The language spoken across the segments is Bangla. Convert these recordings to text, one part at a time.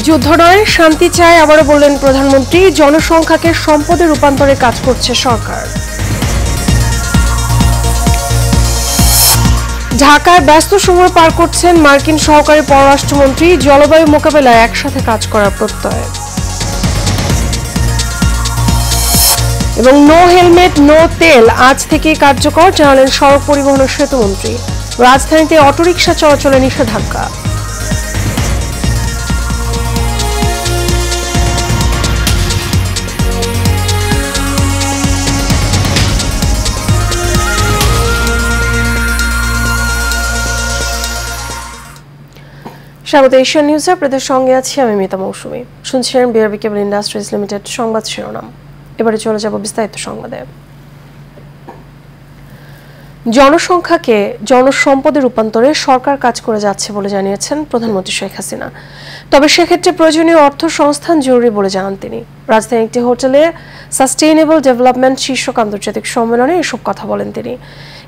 যুদ্ধ নয়, শান্তি চায় আবারও বললেন প্রধানমন্ত্রী। জনসংখ্যাকে সম্পদে রূপান্তরে কাজ করছে সরকার। ঢাকায় ব্যস্ত সময় পার করছেন মার্কিন সহকারী পররাষ্ট্রমন্ত্রী। জলবায়ু মোকাবেলায় একসাথে কাজ করার প্রত্যয়। এবং নো হেলমেট নো তেল আজ থেকে কার্যকর, জানালেন সড়ক পরিবহন ও সেতুমন্ত্রী। রাজধানীতে অটোরিকশা চলাচলে নিষেধাজ্ঞা। স্বাগত এশিয়ান নিউজে, আপনাদের সঙ্গে আছি আমি মিতা মৌসুমী। শুনছিলেন বিআরবি কেবল ইন্ডাস্ট্রিজ লিমিটেড সংবাদ শিরোনাম। এবারে চলে যাব বিস্তারিত সংবাদে। জনসংখ্যাকে জনসম্পদে রূপান্তরে সরকার কাজ করে যাচ্ছে বলে জানিয়েছেন প্রধানমন্ত্রী শেখ হাসিনা। তবে সেক্ষেত্রে প্রয়োজনীয় অর্থ সংস্থান জরুরি বলে জানান তিনি। রাজধানীর একটি হোটেলে সাস্টেইনেবল ডেভেলপমেন্ট শীর্ষক আন্তর্জাতিক সম্মেলনে এসব কথা বলেন তিনি।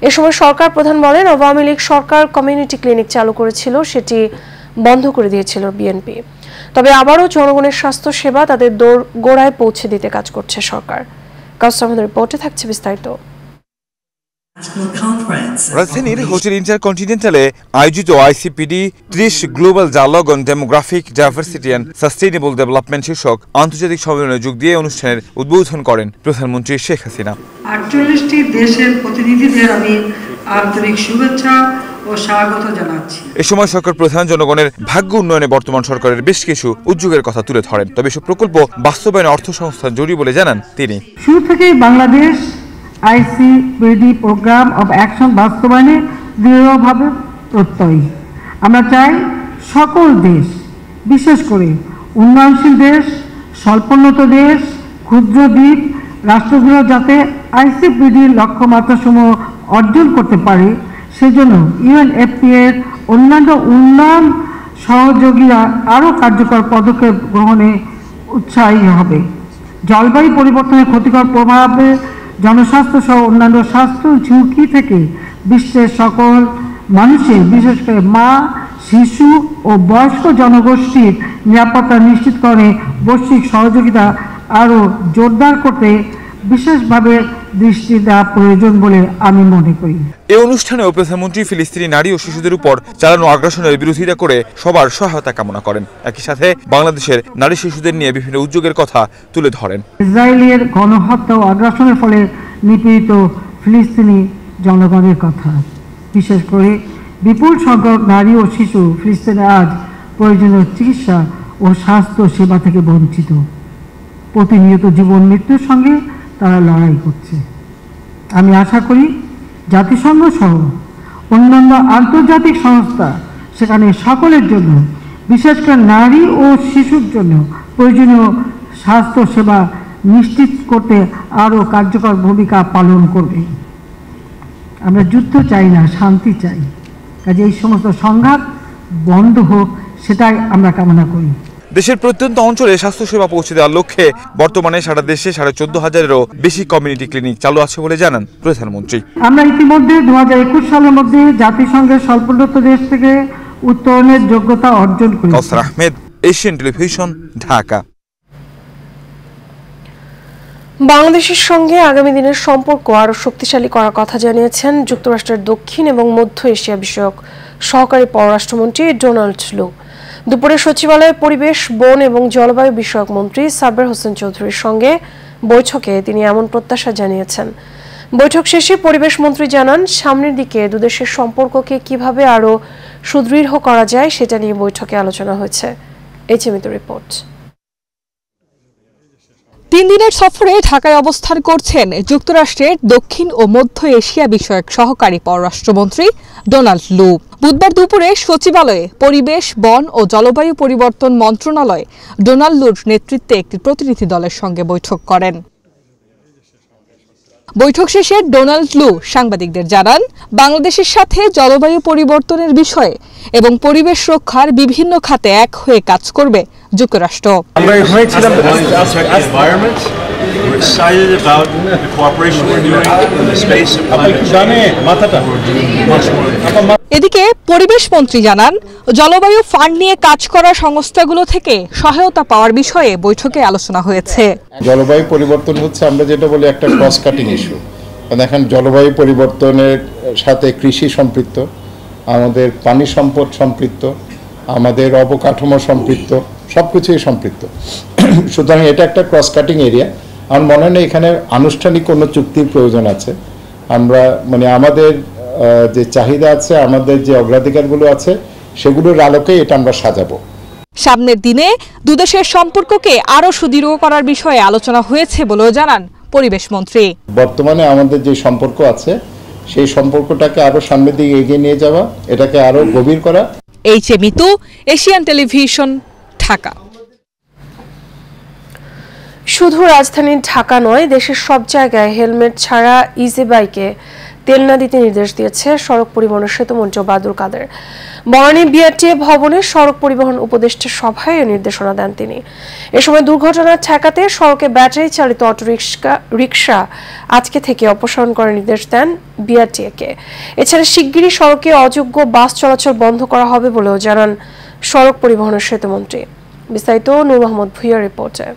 এ সময় সরকার প্রধান বলেন, আওয়ামী লীগ সরকার কমিউনিটি ক্লিনিক চালু করেছিল, সেটি বন্ধ করে দিয়েছিল বিএনপি। তবে আবারও জনগণের স্বাস্থ্য সেবা তাদের গোড়ায় পৌঁছে দিতে কাজ করছে সরকার। কাস্টমার রিপোর্টে থাকছে বিস্তারিত। রাজধানীর হোটেল ইন্টারকন্টিনেন্টালে আয়োজিত ICPD 30 global dialogue on demographic diversity and sustainable development শীর্ষক আন্তর্জাতিক সম্মেলনে যোগ দিয়ে অনুষ্ঠানের উদ্বোধন করেন প্রধানমন্ত্রী শেখ হাসিনা। 48টি দেশের প্রতিনিধিদের আমি আন্তরিক শুভেচ্ছা ও স্বাগত জানাচ্ছি। এ সময় সরকার প্রধান জনগণের ভাগ্য উন্নয়নে বর্তমান সরকারের বেশ কিছু উদ্যোগের কথা তুলে ধরেন। তবে এসব প্রকল্প বাস্তবায়নে অর্থ সংস্থান জরুরি বলে জানান তিনি। শুরু থেকেই Bangladesh ICPD programme of action বাস্তবায়নে দৃঢ়ভাবে প্রত্যয়ী। আমরা চাই সকল দেশ, বিশেষ করে উন্নয়নশীল দেশ, স্বল্পোন্নত দেশ, ক্ষুদ্র দ্বীপ রাষ্ট্রগুলো যাতে আইসিপিডির লক্ষ্যমাত্রাসমূহ অর্জন করতে পারে, সেজন্য ইউএনএফপি এর অন্যান্য উন্নয়ন সহযোগীরা আরও কার্যকর পদক্ষেপ গ্রহণে উৎসাহী হবে। জলবায়ু পরিবর্তনের ক্ষতিকর প্রভাবে জনস্বাস্থ্য সহ অন্যান্য স্বাস্থ্য ঝুঁকি থেকে বিশ্বের সকল মানুষের, বিশেষ করে মা, শিশু ও বয়স্ক জনগোষ্ঠীর নিরাপত্তা নিশ্চিতকরণে বৈশ্বিক সহযোগিতা আরও জোরদার করতে বিশেষভাবে দৃষ্টি দেওয়া প্রয়োজন বলে আমি মনে করি। এই অনুষ্ঠানেও প্রধানমন্ত্রী ফিলিস্তিনি নারী ও শিশুদের উপর চালানো আগ্রাসনের বিরোধিতা করে সবার সহায়তা কামনা করেন। একই সাথে বাংলাদেশের নারী শিশুদের নিয়ে বিভিন্ন উদ্যোগের কথা তুলে ধরেন। ইসরায়েলের গণহত্যা ও আগ্রাসনের ফলে নিপীড়িত ফিলিস্তিনি জনগণের কথা, বিশেষ করে বিপুল সংখ্যক নারী ও শিশু ফিলিস্তিনে আজ প্রয়োজনীয় চিকিৎসা ও স্বাস্থ্য সেবা থেকে বঞ্চিত। প্রতিনিয়ত জীবন মৃত্যুর সঙ্গে তারা লড়াই করছে। আমি আশা করি জাতিসংঘ সহ অন্যান্য আন্তর্জাতিক সংস্থা সেখানে সকলের জন্য, বিশেষ করে নারী ও শিশুর জন্য প্রয়োজনীয় স্বাস্থ্য সেবা নিশ্চিত করতে আরও কার্যকর ভূমিকা পালন করবে। আমরা যুদ্ধ চাই না, শান্তি চাই। কাজে এই সমস্ত সংঘাত বন্ধ হোক, সেটাই আমরা কামনা করি। দেশের প্রত্যন্ত অঞ্চলে স্বাস্থ্যসেবা পৌঁছে দেওয়ার লক্ষ্যে বর্তমানে সারা দেশে 14,500-এরও বেশি কমিউনিটি ক্লিনিক চালু আছে বলে জানান প্রধানমন্ত্রী। আমরা ইতিমধ্যে 2021 সালের মধ্যে জাতিসংঘের স্বল্পোন্নত দেশ থেকে উত্তরণের যোগ্যতা অর্জন করেছি। কাউসার আহমেদ, এশিয়ান টেলিভিশন, ঢাকা। বাংলাদেশের সঙ্গে আগামী দিনের সম্পর্ক আরও শক্তিশালী করার কথা জানিয়েছেন যুক্তরাষ্ট্রের দক্ষিণ এবং মধ্য এশিয়া বিষয়ক সহকারী পররাষ্ট্রমন্ত্রী ডোনাল্ড লু। দুপুরে সচিবালয়ে পরিবেশ, বন এবং জলবায়ু বিষয়ক মন্ত্রী সাব্বির হোসেন চৌধুরীর সঙ্গে বৈঠকে তিনি এমন প্রত্যাশা জানিয়েছেন। বৈঠক শেষে পরিবেশ মন্ত্রী জানান, সামনের দিকে দুদেশের সম্পর্ককে কিভাবে আরও সুদৃঢ় করা যায় সেটা নিয়ে বৈঠকে আলোচনা হয়েছে। এইচএমইতে রিপোর্ট। 3 দিনের সফরে ঢাকায় অবস্থান করছেন যুক্তরাষ্ট্রের দক্ষিণ ও মধ্য এশিয়া বিষয়ক সহকারী পররাষ্ট্রমন্ত্রী ডোনাল্ড লু। বুধবার দুপুরে সচিবালয়ে পরিবেশ, বন ও জলবায়ু পরিবর্তন মন্ত্রণালয়ে ডোনাল্ড লুর নেতৃত্বে একটি প্রতিনিধি দলের সঙ্গে বৈঠক করেন। বৈঠক শেষে ডোনাল্ড লু সাংবাদিকদের জানান, বাংলাদেশের সাথে জলবায়ু পরিবর্তনের বিষয়ে এবং পরিবেশ রক্ষার বিভিন্ন খাতে এক হয়ে কাজ করবে যুক্তরাষ্ট্র। We're excited about the cooperation we're doing in the space of climate change. We're doing much more. এদিকে পরিবেশ মন্ত্রী জানান, জলবায়ু ফান্ড নিয়ে কাজ করা সংস্থাগুলো থেকে সহায়তা পাওয়ার বিষয়ে বৈঠকে আলোচনা হয়েছে। জলবায়ু পরিবর্তন হচ্ছে আমরা যেটা বলি একটা ক্রস কাটিং ইস্যু। দেখেন জলবায়ু পরিবর্তনের সাথে কৃষি সম্পৃক্ত, আমাদের পানি সম্পদ সম্পৃক্ত, আমাদের অবকাঠামো সম্পৃক্ত, সবকিছুই সম্পৃক্ত। সুতরাং এটা একটা ক্রস কাটিং এরিয়া। আমার মনে হয় না এখানে আনুষ্ঠানিক কোনো চুক্তির প্রয়োজন আছে। আমরা আমাদের যে চাহিদা আছে, আমাদের যে অগ্রাধিকারগুলো আছে, সেগুলোর আলোকে এটা আমরা সাজাবো। সামনের দিনে দুদেশের সম্পর্ককে আরো সুদৃঢ় করার বিষয়ে আলোচনা হয়েছে বলেও জানান পরিবেশ মন্ত্রী। বর্তমানে আমাদের যে সম্পর্ক আছে, সেই সম্পর্কটাকে আরো সামনের দিকে এগিয়ে নিয়ে যাওয়া, এটাকে আরো গভীর করা। এইচএ মিতু, এশিয়ান টেলিভিশন, ঢাকা। শুধু রাজধানী ঢাকা নয়, দেশের সব জায়গায় হেলমেট ছাড়া ইজি বাইকে তেল না দিতে নির্দেশ দিয়েছে সড়ক পরিবহন ও সেতুমন্ত্রী ওবায়দুল কাদের। বনানী বিআরটিএ ভবনে সড়ক পরিবহন উপদেষ্টা সভায় নির্দেশনা দেন তিনি। এ সময় দুর্ঘটনা ঠেকাতে সড়কে ব্যাটারি চালিত রিকশা আজকে থেকে অপসারণ করার নির্দেশ দেন বিআরটিএ-কে। এছাড়া শিগগিরই সড়কে অযোগ্য বাস চলাচল বন্ধ করা হবে বলেও জানান সড়ক পরিবহন ও সেতুমন্ত্রী। বিস্তারিত নূর মোহাম্মদ ভুঁইয়ার রিপোর্টে।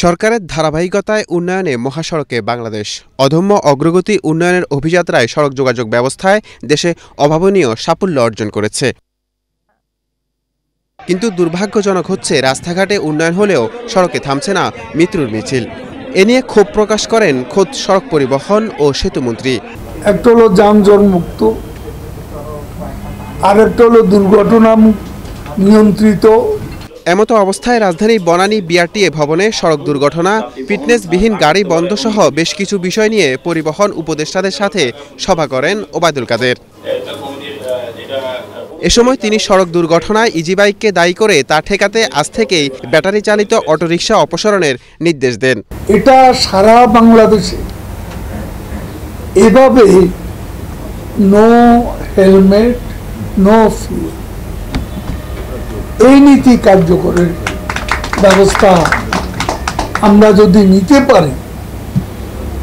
সরকারের ধারাবাহিকতায় উন্নয়নে মহাসড়কে বাংলাদেশ অদম্য অগ্রগতি উন্নয়নের অভিযাত্রায় সড়ক যোগাযোগ ব্যবস্থায় দেশে অভাবনীয় সাফল্য অর্জন করেছে। কিন্তু দুর্ভাগ্যজনক হচ্ছে রাস্তাঘাটে উন্নয়ন হলেও সড়কে থামছে না মৃত্যুর মিছিল। এ নিয়ে ক্ষোভ প্রকাশ করেন খোদ সড়ক পরিবহন ও সেতুমন্ত্রী। একটা হলো যানজট মুক্ত, আর একটা হলো দুর্ঘটনা নিয়ন্ত্রিত। এমতো অবস্থায় রাজধানী বনানী বিআরটিএ ভবনে সড়ক দুর্ঘটনা, ফিটনেসবিহীন গাড়ি বন্ধ সহ বেশ কিছু বিষয় নিয়ে পরিবহন উপদেষ্টাদের সাথে সভা করেন ওবায়দুল কাদের। এ সময় তিনি সড়ক দুর্ঘটনায় ইজি বাইককে দায়ী করে তা ঠেকাতে আজ থেকেই ব্যাটারি চালিত অটোরিকশা অপসারণের নির্দেশ দেন। এটা সারা বাংলাদেশে এভাবে নো হেলমেট নো ফিউল এই নীতি কার্যকরের ব্যবস্থা আমরা যদি নিতে পারি,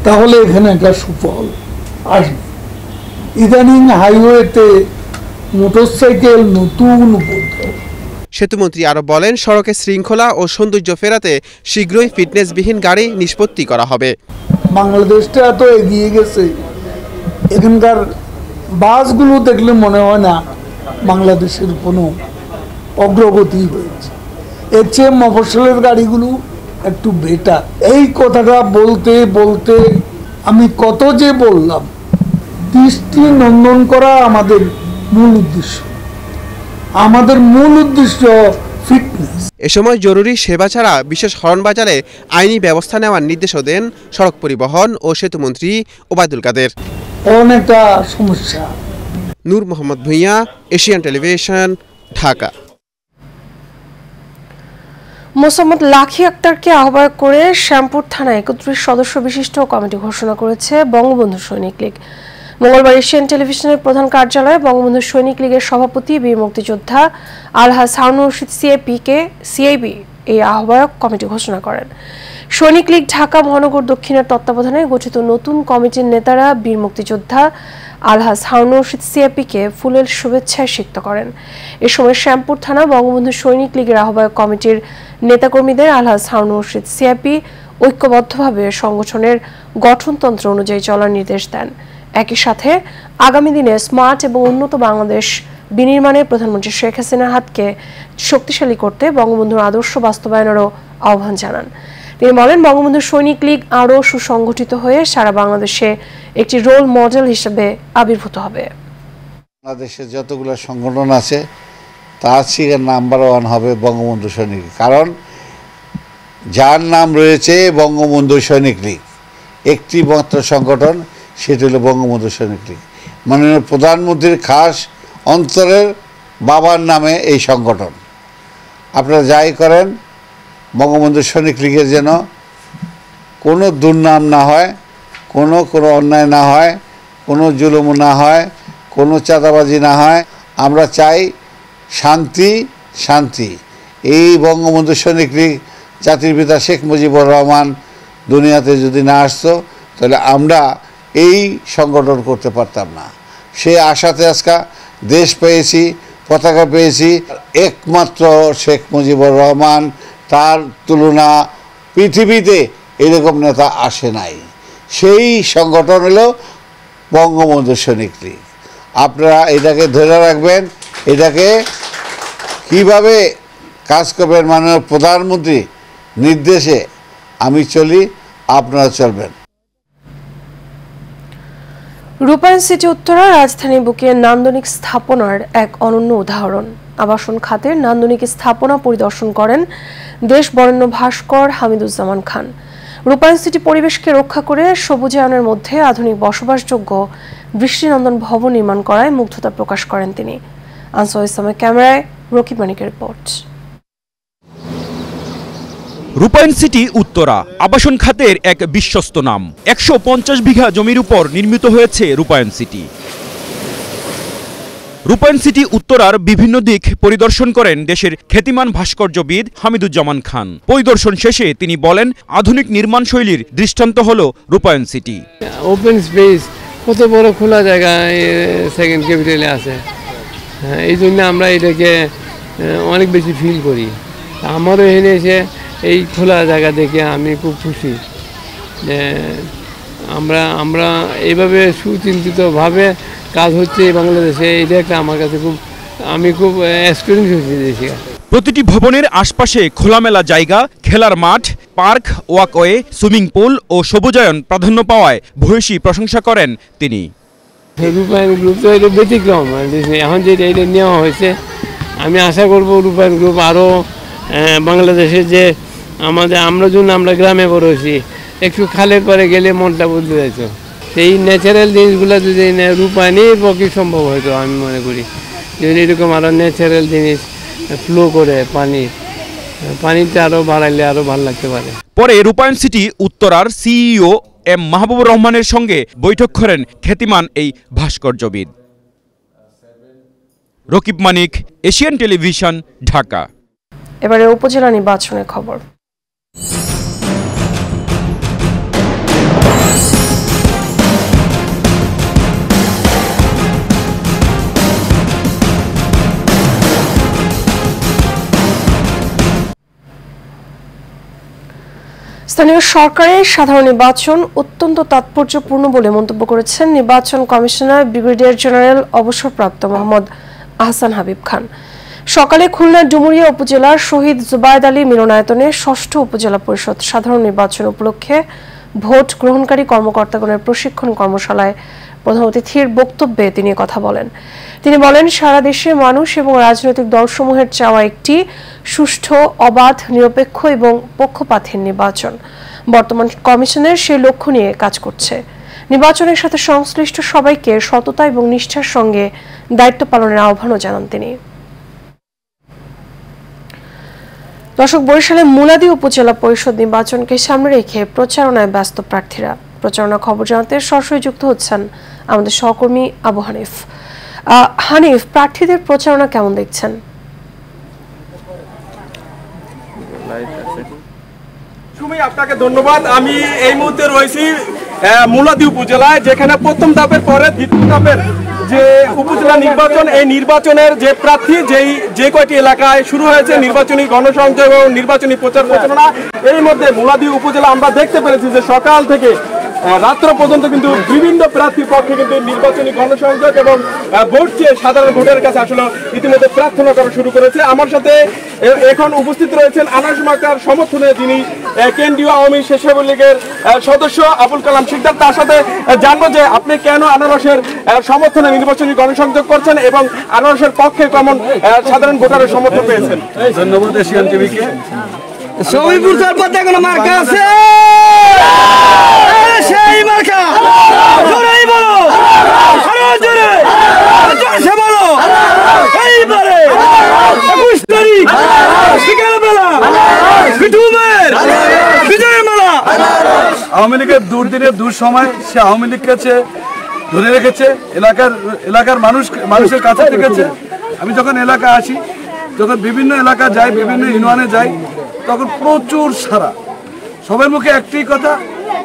তাহলে এখানে একটা সুফল আসবে। ইদানিং হাইওয়েতে মোটরসাইকেল নতুন উপদ্রব। সেতুমন্ত্রী আরো বলেন, সড়কে শৃঙ্খলা ও সৌন্দর্য ফেরাতে শীঘ্রই ফিটনেসবিহীন গাড়ি নিষ্পত্তি করা হবে। বাংলাদেশটা এত এগিয়ে গেছে, এখানকার বাসগুলো দেখলে মনে হয় না বাংলাদেশের কোনো অগ্রগতি হয়েছে। এর চেয়ে মফস্বলের গাড়িগুলো একটু বেটার। এই কথাটা বলতে বলতে আমি কত যে বললাম। দৃষ্টি নন্দন করা আমাদের মূল উদ্দেশ্য, আমাদের মূল উদ্দেশ্য ফিটনেস। এ সময় জরুরি সেবা ছাড়া বিশেষ হর্ন বাজালে আইনি ব্যবস্থা নেওয়ার নির্দেশও দেন সড়ক পরিবহন ও সেতুমন্ত্রী ওবায়দুল কাদের। অনেকটা সমস্যা। নূর মোহাম্মদ ভুঁইয়া, এশিয়ান টেলিভিশন, ঢাকা। মোসাম্মদ লাখি আক্তারকে আহ্বায়ক করে শ্যামপুর থানায় ৩১ সদস্য বিশিষ্ট কমিটি ঘোষণা করেছে বঙ্গবন্ধু সৈনিক লীগ। মঙ্গলবার এশিয়ান টেলিভিশনের প্রধান কার্যালয়ে বঙ্গবন্ধু সৈনিক লীগের সভাপতি বীর মুক্তিযোদ্ধা আলহাজ হারুন রশিদ সিআইবি এই আহ্বায়ক কমিটি ঘোষণা করেন। সৈনিক লীগ ঢাকা মহানগর দক্ষিণের তত্ত্বাবধানে গঠিত নতুন কমিটির নেতারা বীর মুক্তিযোদ্ধা আলহাজ হারুন রশিদ সিআইপিকে ফুলের শুভেচ্ছায় সিক্ত করেন। এ সময় শ্যামপুর থানা বঙ্গবন্ধু সৈনিক লীগের আহ্বায়ক কমিটির নেতাকর্মীদের আলহাজ হারুন রশিদ সিআইপি ঐক্যবদ্ধভাবে সংগঠনের গঠনতন্ত্র অনুযায়ী চলার নির্দেশ দেন। একই সাথে আগামী দিনে স্মার্ট এবং উন্নত বাংলাদেশ বিনির্মাণে প্রধানমন্ত্রী শেখ হাসিনার হাতকে শক্তিশালী করতে বঙ্গবন্ধুর আদর্শ বাস্তবায়নেরও আহ্বান জানান। তিনি বলেন, বঙ্গবন্ধু সৈনিক লীগ আরও সুসংগঠিত হয়ে সারা বাংলাদেশে একটি রোল মডেল হিসেবে আবির্ভূত হবে। বাংলাদেশের যতগুলো সংগঠন আছে তার থেকে নাম্বার 1 হবে বঙ্গবন্ধু সৈনিক লীগ। কারণ যার নাম রয়েছে বঙ্গবন্ধু সৈনিক লীগ, একটি মাত্র সংগঠন, সেটি হলো বঙ্গবন্ধু সৈনিক লীগ। মাননীয় প্রধানমন্ত্রীর খাস অন্তরের বাবার নামে এই সংগঠন। আপনারা যাই করেন, বঙ্গবন্ধু সৈনিক লীগের যেন কোনো দুর্নাম না হয়, কোনো অন্যায় না হয়, কোনো জুলুম না হয়, কোনো চাঁদাবাজি না হয়। আমরা চাই শান্তি। এই বঙ্গবন্ধু সৈনিক লীগ জাতির পিতা শেখ মুজিবুর রহমান দুনিয়াতে যদি না আসতো তাহলে আমরা এই সংগঠন করতে পারতাম না। সে আশাতে আজকে দেশ পেয়েছি, পতাকা পেয়েছি। একমাত্র শেখ মুজিবুর রহমান, তার তুলনা পৃথিবীতে এরকম নেতা আসে নাই। সেই সংগঠন হলো বঙ্গবন্ধু সৈনিক লীগ। আপনারা এটাকে ধরে রাখবেন, এটাকে কিভাবে কাজ করবেন মাননীয় প্রধানমন্ত্রী নির্দেশে আমি চলি, আপনারা চলবেন। রূপায়ণ সিটি উত্তরা রাজধানী বুকে নান্দনিক স্থাপনার এক অনন্য উদাহরণ। আবাসন খাতের নান্দনিক স্থাপনা পরিদর্শন করেন দেশ বরেণ্য ভাস্কর হামিদুজ্জামান খান। রূপায়ণ সিটি পরিবেশকে রক্ষা করে সবুজায়নের মধ্যে আধুনিক বসবাসযোগ্য দৃষ্টিনন্দন ভবন নির্মাণ করায় মুগ্ধতা প্রকাশ করেন তিনি। আনসার ইসলামের ক্যামেরায় রকিব মানিকের রিপোর্ট। রূপায়ণ সিটি উত্তরা আবাসন খাতের এক বিশ্বস্ত নাম। 150 বিঘা জমির উপর নির্মিত হয়েছে রূপায়ণ সিটি। রূপায়ণ সিটি উত্তরার বিভিন্ন দিক পরিদর্শন করেন দেশের খ্যাতিমান ভাস্কর্যবিদ হামিদুজ্জামান খান। পরিদর্শন শেষে তিনি বলেন, আধুনিক নির্মাণ শৈলীর দৃষ্টান্ত হলো রূপায়ণ সিটি। ওপেন স্পেস, কত বড় খোলা জায়গা সেকেন্ড ক্যাপিটালে আছে। এই জন্য আমরা এটাকে অনেক বেশি ফিল করি। আমারও এখানে এসে এই খোলা জায়গা দেখে আমি খুব খুশি যে আমরা এইভাবে সুচিন্তিতভাবে কাজ হচ্ছে বাংলাদেশে। এটা একটা আমার কাছে আমি খুব এক্সপিরিয়েন্স হয়েছি দেশে। প্রতিটি ভবনের আশপাশে খোলামেলা জায়গা, খেলার মাঠ, পার্ক, ওয়াকওয়ে, সুইমিং পুল ও সবুজায়ন প্রাধান্য পাওয়ায় ভূয়সী প্রশংসা করেন তিনি। রূপায়ণ গ্রুপ তো এটা ব্যতিক্রম। এখন যেটা এটা নেওয়া হয়েছে, আমি আশা করব রূপায়ণ গ্রুপ আরও বাংলাদেশে যে আমরা গ্রামে বড় হয়েছি, একটু খালের পরে গেলে মনটা বদলে যেত। সেই ন্যাচারাল জিনিসগুলো যদি রূপায়ণের পক্ষে সম্ভব হয়তো আমি মনে করি যদি এরকম আরও ন্যাচারাল জিনিস ফ্লো করে পানিটা আরও বাড়াইলে আরও ভালো লাগতে পারে। পরে রূপায়ণ সিটি উত্তরার সিইও এম মাহবুবুর রহমানের সঙ্গে বৈঠক করেন খ্যাতিমান এই ভাস্কর্যবিদ। রকিব মানিক, এশিয়ান টেলিভিশন, ঢাকা। এবারে উপজেলা নির্বাচনের খবর। স্থানীয় সরকারের সাধারণ নির্বাচন অত্যন্ত তাৎপর্যপূর্ণ বলে মন্তব্য করেছেন নির্বাচন কমিশনার ব্রিগেডিয়ার জেনারেল অবসরপ্রাপ্ত মোহাম্মদ আহসান হাবিব খান। সকালে খুলনা ডুমুরিয়া উপজেলার শহীদ জুবায়েদ আলী মিলনায়তনে ৬ষ্ঠ উপজেলা পরিষদ সাধারণ নির্বাচন উপলক্ষে ভোট গ্রহণকারী কর্মকর্তাগণের প্রশিক্ষণ কর্মশালায় প্রধান অতিথির বক্তব্যে তিনি কথা বলেন। তিনি বলেন, সারা দেশে মানুষ এবং রাজনৈতিক দলসমূহের চাওয়া একটি সুষ্ঠু, অবাধ, নিরপেক্ষ এবং পক্ষপাতহীন নির্বাচন। বর্তমান কমিশনের সেই লক্ষ্য নিয়ে কাজ করছে। নির্বাচনের সাথে সংশ্লিষ্ট সবাইকে সততা এবং নিষ্ঠার সঙ্গে দায়িত্ব পালনের আহ্বানও জানান তিনি। দর্শক, বরিশালে মুলাদী উপজেলা পরিষদ নির্বাচনকে সামনে রেখে প্রচারণায় ব্যস্ত প্রার্থীরা। প্রচারণা খবর জানাতে সরাসরি যুক্ত হচ্ছেন আমাদের সহকর্মী আবু হানিফ। হানিফ, প্রার্থীদের প্রচারণা কেমন দেখছেন? আপনাকে ধন্যবাদ। আমি এই মুহূর্তে রয়েছি মুলাদী উপজেলায়, যেখানে প্রথম ধাপের পরে দ্বিতীয় ধাপের যে উপজেলা নির্বাচন, এই নির্বাচনের যে প্রার্থী যে কয়টি এলাকায় শুরু হয়েছে নির্বাচনী গণসংযোগ এবং নির্বাচনী প্রচার প্রচারণা। এর মধ্যে মুলাদী উপজেলা আমরা দেখতে পেরেছি যে সকাল থেকে রাত্র পর্যন্ত কিন্তু বিভিন্ন প্রার্থীর পক্ষে কিন্তু নির্বাচনী গণসংযোগ এবং ভোট চেয়ে সাধারণ ভোটারের কাছে আসলে ইতিমধ্যে প্রার্থনা করা শুরু করেছে। আমার সাথে এখন উপস্থিত রয়েছেন আনারস মার্কার সমর্থনে যিনি কেন্দ্রীয় আওয়ামী স্বেচ্ছাসেবক লীগের সদস্য আবুল কালাম শিকদার। তার সাথে জানবো যে আপনি কেন আনারসের সমর্থনে নির্বাচনী গণসংযোগ করছেন এবং আনারসের পক্ষে কেমন সাধারণ ভোটারের সমর্থন পেয়েছেন। ধন্যবাদ এশিয়ান টিভিকে। সবিপুর পথে কোনো মার্কা আছে, সেই মার্কা জোরেই বলো, আরো জোরে জোরসে বলো। এইবারে ২১ তারিখ বিকেলবেলা বিঠুমের বিজয়ের মেলা। আওয়ামী লীগের দুর্দিনের দুঃসময় সে আওয়ামী লীগকে ধরে রেখেছে, এলাকার মানুষের কাছে রেখেছে। আমি যখন এলাকা আসি, যখন বিভিন্ন এলাকা যাই, বিভিন্ন ইউনিয়নে যাই, তখন প্রচুর সারা, সবার মুখে একটাই কথা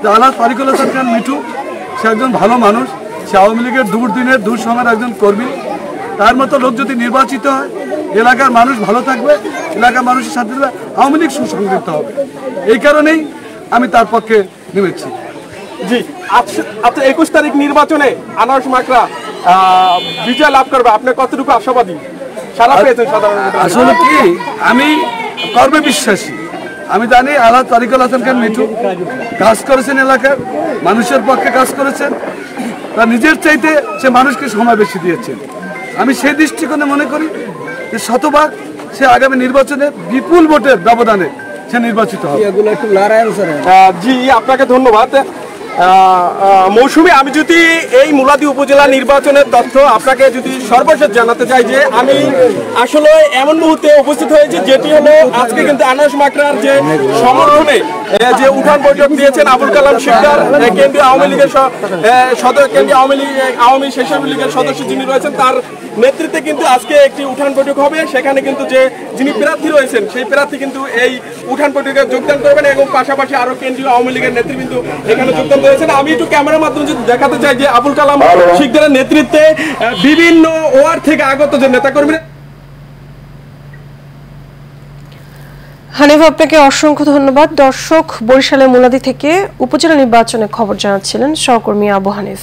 যে আল্লাহ তারিকুল হাসান খান মিঠু সে একজন ভালো মানুষ, সে আওয়ামী লীগের দুর্দিনের দুঃসময়ের একজন কর্মী। তার মতো লোক যদি নির্বাচিত হয় এলাকার মানুষ ভালো থাকবে, এলাকার মানুষের সাথে আওয়ামী লীগ সুসংগঠিত হবে। এই কারণেই আমি তার পক্ষে নেমেছি। জি, আচ্ছা 21 তারিখ নির্বাচনে আনারস মাকড়া বিজয় লাভ করবে, আপনি কতটুকু আশাবাদী? সারা পেয়েছেন সাধারণ? আসলে কি, আমি কর্মে বিশ্বাসী। আমি জানি আল্লাহ তারিকুল হাসান খান মিঠু কাজ করেছেন, এলাকার মানুষের পক্ষে কাজ করেছেন, তার নিজের চাইতে সে মানুষকে সময় বেশি দিয়েছেন। আমি সেই দৃষ্টিকোণে মনে করি যে শতভাগ সে আগামী নির্বাচনে বিপুল ভোটের ব্যবধানে সে নির্বাচিত হবে। জি, আপনাকে ধন্যবাদ। মৌসুমী, আমি যদি এই মুলাদী উপজেলা নির্বাচনের তথ্য আপনাকে যদি সর্বশেষ জানাতে চাই যে আমি আসলে এমন মুহূর্তে উপস্থিত হয়েছি যেটি হলো আজকে কিন্তু আনারস মাকড়ার যে সমর্থনে যে উঠান বৈঠক দিয়েছেন আবুল কালাম শিকদার, কেন্দ্রীয় আওয়ামী লীগের কেন্দ্রীয় আওয়ামী স্বেচ্ছাসেবক লীগের সদস্য যিনি রয়েছেন, তার নেতৃত্বে কিন্তু আজকে একটি উঠান বৈঠক হবে। সেখানে কিন্তু যিনি প্রার্থী রয়েছেন সেই প্রার্থী কিন্তু এই উঠান বৈঠকে যোগদান করবেন এবং পাশাপাশি আরো কেন্দ্রীয় আওয়ামী লীগের নেতৃবৃন্দ এখানে যোগদান করেছেন। আমি একটু ক্যামেরার মাধ্যমে যদি দেখাতে চাই যে আবুল কালাম শিকদারের নেতৃত্বে বিভিন্ন ওয়ার্ড থেকে আগত যে নেতাকর্মীরা। হানিফ, আপনাকে অসংখ্য ধন্যবাদ। দর্শক, বরিশালের মুলাদী থেকে উপজেলা নির্বাচনে খবর জানাচ্ছিলেন সহকর্মী আবু হানিফ।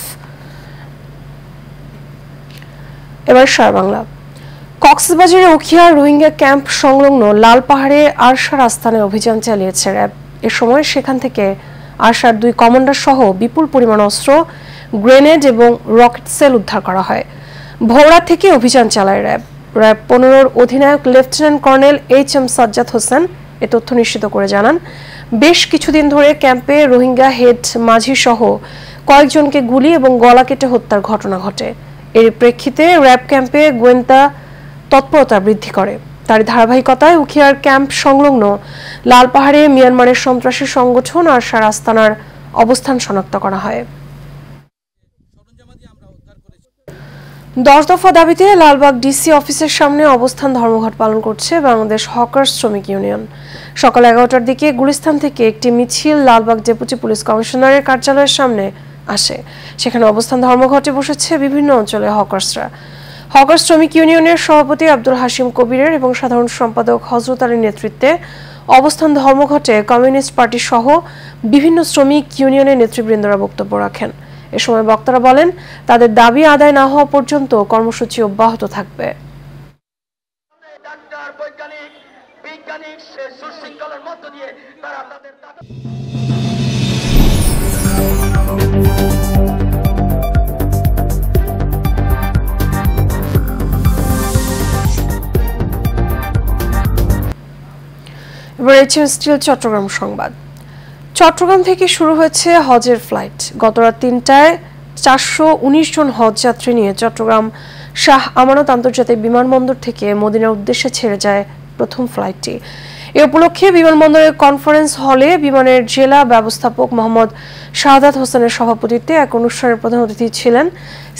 এবার সারা বাংলা। কক্সবাজারের উখিয়া রোহিঙ্গা ক্যাম্প সংলগ্ন লাল পাহাড়ে আরশার আস্তানে অভিযান চালিয়েছে র্যাব। এ সময় সেখান থেকে আরশার 2 কমান্ডার সহ বিপুল পরিমাণ অস্ত্র, গ্রেনেড এবং রকেট সেল উদ্ধার করা হয়। ভোরা থেকে অভিযান চালায় র্যাব। র্যাব 15-র অধিনায়ক lieutenant colonel HM Sajjad Hossain এ তথ্য নিশ্চিত করে জানান, বেশ কিছুদিন ধরে ক্যাম্পে রোহিঙ্গা হেড মাঝি সহ কয়েকজনকে গুলি এবং গলা কেটে হত্যার ঘটনা ঘটে। এর প্রেক্ষিতে র্যাব ক্যাম্পে গোয়েন্দা তৎপরতা বৃদ্ধি করে। তার ধারাবাহিকতায় উখিয়ার ক্যাম্প সংলগ্ন লাল পাহাড়ে মিয়ানমারের সন্ত্রাসী সংগঠন আরশার আস্তানার অবস্থান শনাক্ত করা হয়। 10 দফা দাবিতে লালবাগ ডিসি অফিসের সামনে অবস্থান ধর্মঘট পালন করছে বাংলাদেশ হকার্স শ্রমিক ইউনিয়ন। সকাল 11টার দিকে গুলিস্তান থেকে একটি মিছিল লালবাগ ডেপুটি পুলিশ কমিশনারের কার্যালয়ের সামনে আসে। সেখানে অবস্থান ধর্মঘটে বসেছে বিভিন্ন অঞ্চলে হকার্সরা। হকার্স শ্রমিক ইউনিয়নের সভাপতি আব্দুল হাশিম কবিরের এবং সাধারণ সম্পাদক হযরত আলীর নেতৃত্বে অবস্থান ধর্মঘটে কমিউনিস্ট পার্টি সহ বিভিন্ন শ্রমিক ইউনিয়নের নেতৃবৃন্দরা বক্তব্য রাখেন। এ সময় বক্তারা বলেন, তাদের দাবি আদায় না হওয়া পর্যন্ত কর্মসূচি অব্যাহত থাকবে। এবার HM স্টিল চট্টগ্রাম সংবাদ। চট্টগ্রাম থেকে শুরু হয়েছে হজের ফ্লাইট। গত রাত 3টায় 419 জন হজ যাত্রী নিয়ে চট্টগ্রাম শাহ আমানত আন্তর্জাতিক বিমানবন্দর থেকে মদিনার উদ্দেশ্যে ছেড়ে যায় প্রথম ফ্লাইটটি। এ উপলক্ষে বিমানবন্দরের কনফারেন্স হলে বিমানের জেলা ব্যবস্থাপক মোহাম্মদ শাহাদাত হোসেনের সভাপতিত্বে এক অনুষ্ঠানের প্রধান অতিথি ছিলেন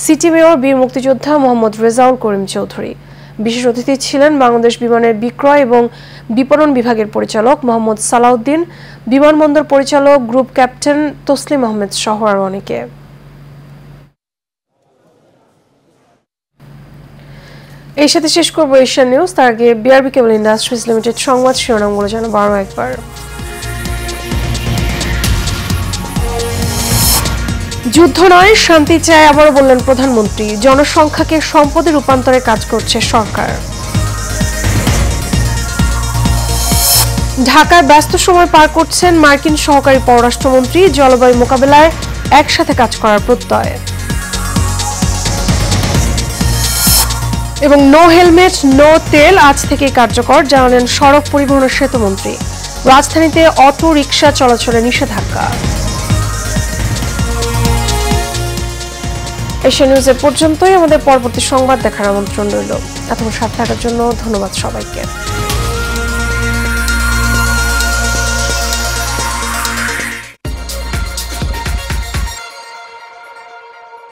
সিটি মেয়র বীর মুক্তিযোদ্ধা মোহাম্মদ রেজাউল করিম চৌধুরী। বিশেষ অতিথি ছিলেন বাংলাদেশ বিমানের বিক্রয় এবং বিপণন বিভাগের পরিচালক মোহাম্মদ সালাউদ্দিন, বিমানবন্দর পরিচালক গ্রুপ ক্যাপ্টেন তসলিম আহমেদ সহ আরো অনেকে। এই সাথে শেষ করবো এশিয়ান নিউজ। তার আগে বিআরবি কেবল ইন্ডাস্ট্রিজ লিমিটেড সংবাদ শিরোনামগুলো জানাবো আরো একবার। যুদ্ধ নয়, শান্তি চায় আবারও বললেন প্রধানমন্ত্রী। জনসংখ্যাকে সম্পদে রূপান্তরে কাজ করছে সরকার। ঢাকায় ব্যস্ত সময় পার করছেন মার্কিন সহকারী পররাষ্ট্রমন্ত্রী। জলবায়ু মোকাবেলায় একসাথে কাজ করার প্রত্যয়। এবং নো হেলমেট নো তেল আজ থেকে কার্যকর, জানালেন সড়ক পরিবহন ও সেতুমন্ত্রী। রাজধানীতে অটো রিকশা চলাচলে নিষেধাজ্ঞা। এশিয়া নিউজের পর্যন্তই। আমাদের পরবর্তী সংবাদ দেখার আমন্ত্রণ রইল। এতক্ষণ সাথে থাকার জন্য ধন্যবাদ সবাইকে।